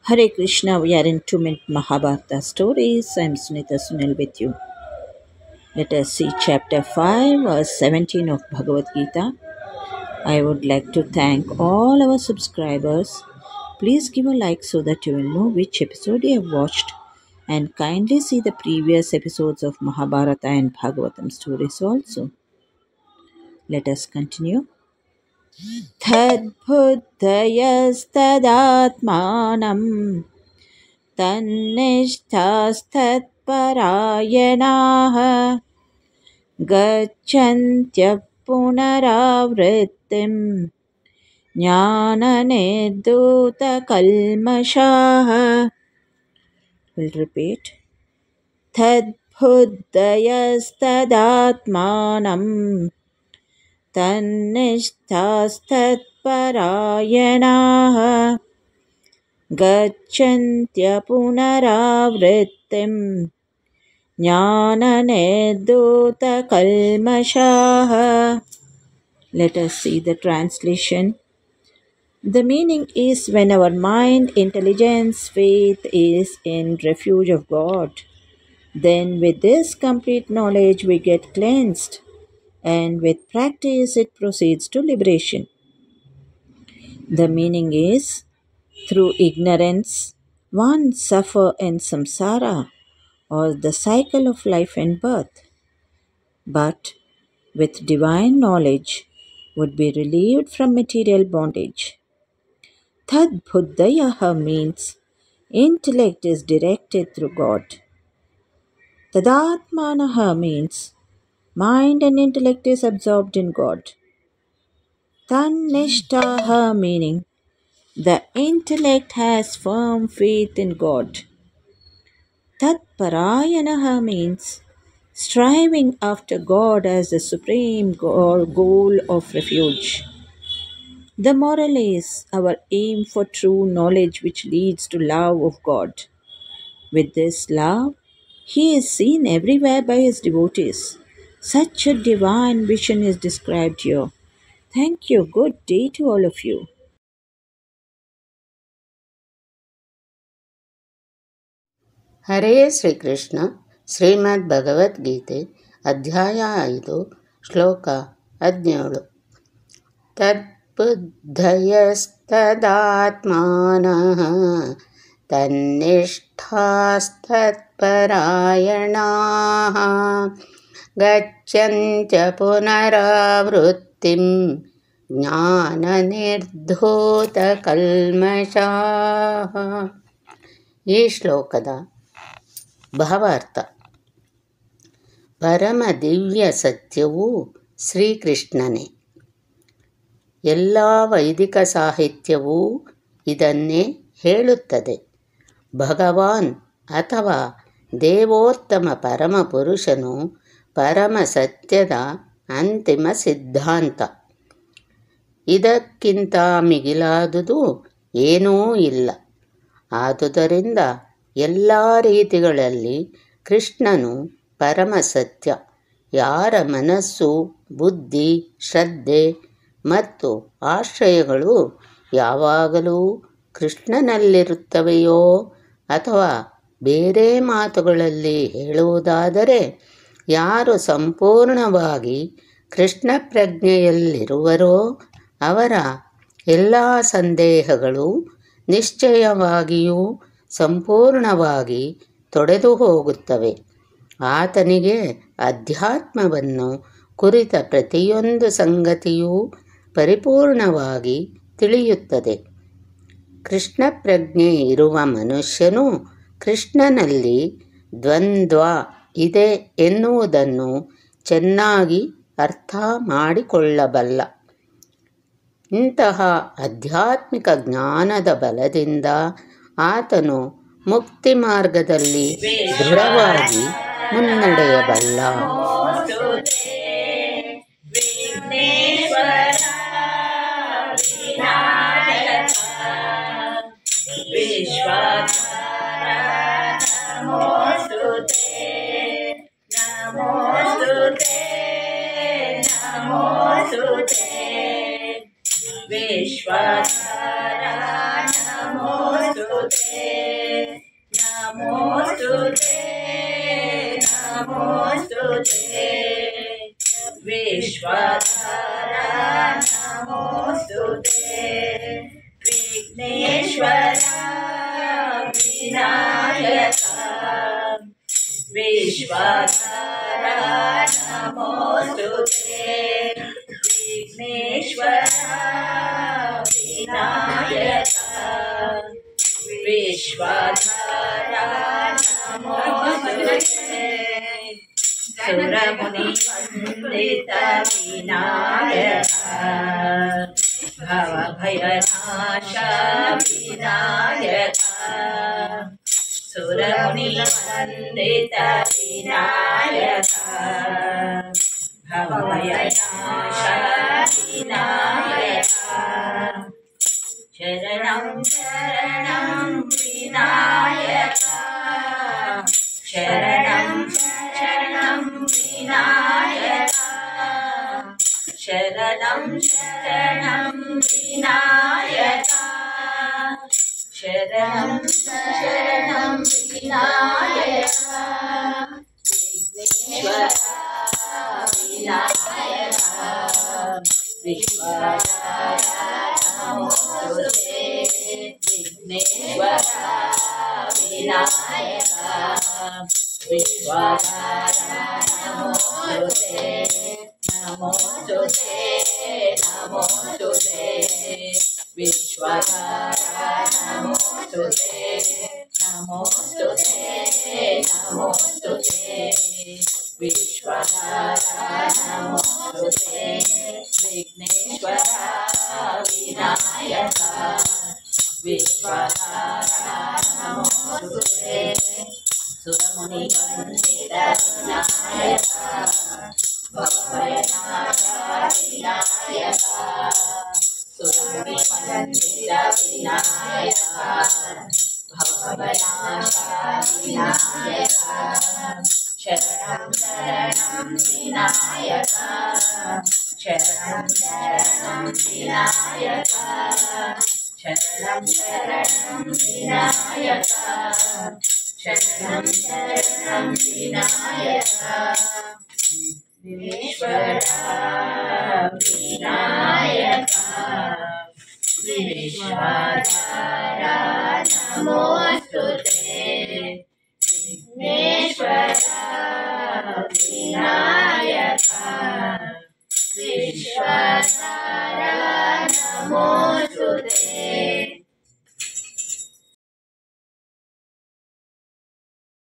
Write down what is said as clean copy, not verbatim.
Hare Krishna, we are in 2 minute Mahabharata stories. I'm Sunita Sunil with you. Let us see chapter 5, verse 17 of Bhagavad Gita. I would like to thank all our subscribers. Please give a like so that you will know which episode you have watched, and kindly see the previous episodes of Mahabharata and Bhagavatam stories also. Let us continue. Tadbuddhayastadaatmanam तन्निष्ठास्तत्परायणाः गच्छन्त्यः पुनरावृत्तिं ज्ञाननिर्धूतकल्मषाः. We'll repeat. तद्बुद्धयस्तदात्मानं तन्निष्ठास्तत्परायणाः गच्छन्त्यः पुनरावृत्तिं ज्ञाननिर्धूतकल्मषाः. Let us see the translation. The meaning is when our mind, intelligence, faith is in refuge of God, then with this complete knowledge we get cleansed, and with practice it proceeds to liberation. The meaning is through ignorance one suffer in samsara, or the cycle of life and birth, but with divine knowledge would be relieved from material bondage. Tad buddhayaha means intellect is directed through God. Tadatmanaha means mind and intellect is absorbed in God. Tannishtaha meaning the intellect has firm faith in God. Tatparayanaha means striving after God as the supreme goal of refuge. The moral is our aim for true knowledge which leads to love of God. With this love, He is seen everywhere by His devotees. Such a divine vision is described here. Thank you. Good day to all of you. ಹರೇ ಶ್ರೀಕೃಷ್ಣ. ಶ್ರೀಮದ್ ಭಗವದ್ಗೀತೆ ಅಧ್ಯಾಯ 5 ಶ್ಲೋಕ 17. ತದ್ಬುದ್ಧಯಸ್ತದಾತ್ಮಾನಃ ತನ್ನಿಷ್ಠಾಸ್ತತ್ಪರಾಯಣಾಃ ಗಚ್ಚನ್ತ್ಯ ಪುನರಾವೃತ್ತಿಂ ಜ್ಞಾನನಿರ್ಧೂತಕಲ್ಮಷಾಃ. ಈ ಶ್ಲೋಕದ ಭಾವಾರ್ಥ: ಪರಮ ದಿವ್ಯ ಸತ್ಯವೂ ಶ್ರೀಕೃಷ್ಣನೇ. ಎಲ್ಲ ವೈದಿಕ ಸಾಹಿತ್ಯವೂ ಇದನ್ನೇ ಹೇಳುತ್ತದೆ. ಭಗವಾನ್ ಅಥವಾ ದೇವೋತ್ತಮ ಪರಮಪುರುಷನು ಪರಮ ಸತ್ಯದ ಅಂತಿಮ ಸಿದ್ಧಾಂತ. ಇದಕ್ಕಿಂತ ಮಿಗಿಲಾದುದು ಏನೂ ಇಲ್ಲ. ಆದುದರಿಂದ ಎಲ್ಲ ರೀತಿಗಳಲ್ಲಿ ಕೃಷ್ಣನು ಪರಮ ಸತ್ಯ. ಯಾರ ಮನಸ್ಸು, ಬುದ್ಧಿ, ಶ್ರದ್ಧೆ ಮತ್ತು ಆಶ್ರಯಗಳು ಯಾವಾಗಲೂ ಕೃಷ್ಣನಲ್ಲಿರುತ್ತವೆಯೋ, ಅಥವಾ ಬೇರೆ ಮಾತುಗಳಲ್ಲಿ ಹೇಳುವುದಾದರೆ ಯಾರು ಸಂಪೂರ್ಣವಾಗಿ ಕೃಷ್ಣ ಪ್ರಜ್ಞೆಯಲ್ಲಿರುವರೋ ಅವರ ಎಲ್ಲ ಸಂದೇಹಗಳು ನಿಶ್ಚಯವಾಗಿಯೂ ಸಂಪೂರ್ಣವಾಗಿ ತೊಡೆದು ಹೋಗುತ್ತವೆ. ಆತನಿಗೆ ಅಧ್ಯಾತ್ಮವನ್ನು ಕುರಿತ ಪ್ರತಿಯೊಂದು ಸಂಗತಿಯೂ ಪರಿಪೂರ್ಣವಾಗಿ ತಿಳಿಯುತ್ತದೆ. ಕೃಷ್ಣ ಪ್ರಜ್ಞೆ ಇರುವ ಮನುಷ್ಯನು ಕೃಷ್ಣನಲ್ಲಿ ದ್ವಂದ್ವ ಇದೆ ಎನ್ನುವುದನ್ನು ಚೆನ್ನಾಗಿ ಅರ್ಥ ಮಾಡಿಕೊಳ್ಳಬಲ್ಲ. ಇಂತಹ ಆಧ್ಯಾತ್ಮಿಕ ಜ್ಞಾನದ ಬಲದಿಂದ ಆತನು ಮುಕ್ತಿ ಮಾರ್ಗದಲ್ಲಿ ದೃಢವಾಗಿ ಮುನ್ನಡೆಯಬಲ್ಲ. विश्वात्मना नमोस्तुते. विश्वधारा नमोस्तुते विघ्नेश्वरा विनायका विश्वधारा नमोस्तुते विघ्नेश्वरा विनायका विश्वधारा नमोस्तुते सुरमुनिवन्दित विनायका भवभयनाश विनायका सुरमुनिवन्दित विनायका भवभयनाश विनायका शरणं शरणं विनायका शरणं शरणं विनायका शरणं शरणं विनायका शरणं शरणं विनायका विघ्नेश्वरा विनायका विश्वधारा नमोस्तुते विघ्नेश्वरा विनायका विश्वधारा नमोस्तुते नमोस्तुते नमोस्तुते विश्वधारा नमोस्तुते नमोस्तुते नमोस्तुते विश्वधारा नमोस्तुते विघ्नेश्वरा विनायका विश्वधारा नमोस्तुते सुरमुनिवन्दित विनायका भवभयनाश विनायका सुरमुनिवन्दित विनायका भवभयनाश विनायका शरणं शरणं विनायका शरणं शरणं विनायका शरणं शरणं विनायका शरणं शरणं विनायका विश्वरा विनायका विश्वधारा नमोस्तुते विघ्नेश्वरा विनायका विश्वधारा नमोस्तुते